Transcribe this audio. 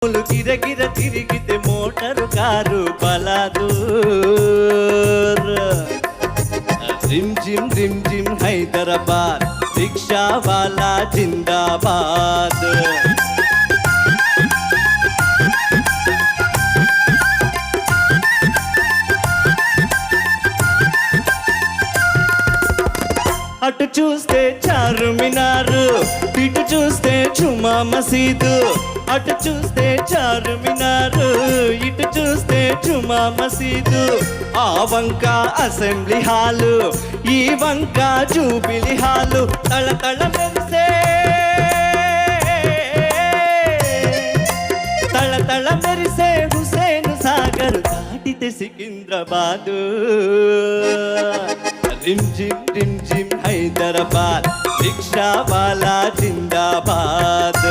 గిరగిర తిరిగితే motor car బలాదూర్ రిమ్ జిమ్ హైదరాబాద్ రిక్షా వాలా జిందాబాద్ అటు చూస్తే చారుమినారు ఇటు చూస్తే జుమా మసీదు అటు చూస్తే చారుమినారు ఇటు చూస్తే జుమా మసీదు ఆ వంక అసెంబ్లీ హాలు ఈ వంక జూబిలీ హాలు తళతళ మెరిసే తళతళ మెరిసే హుసేన్ సాగర్ దాటితే సికింద్రాబాదు రిమ్ జిమ్ హైదరాబాద్ రిక్షా వాలా జిందాబాద్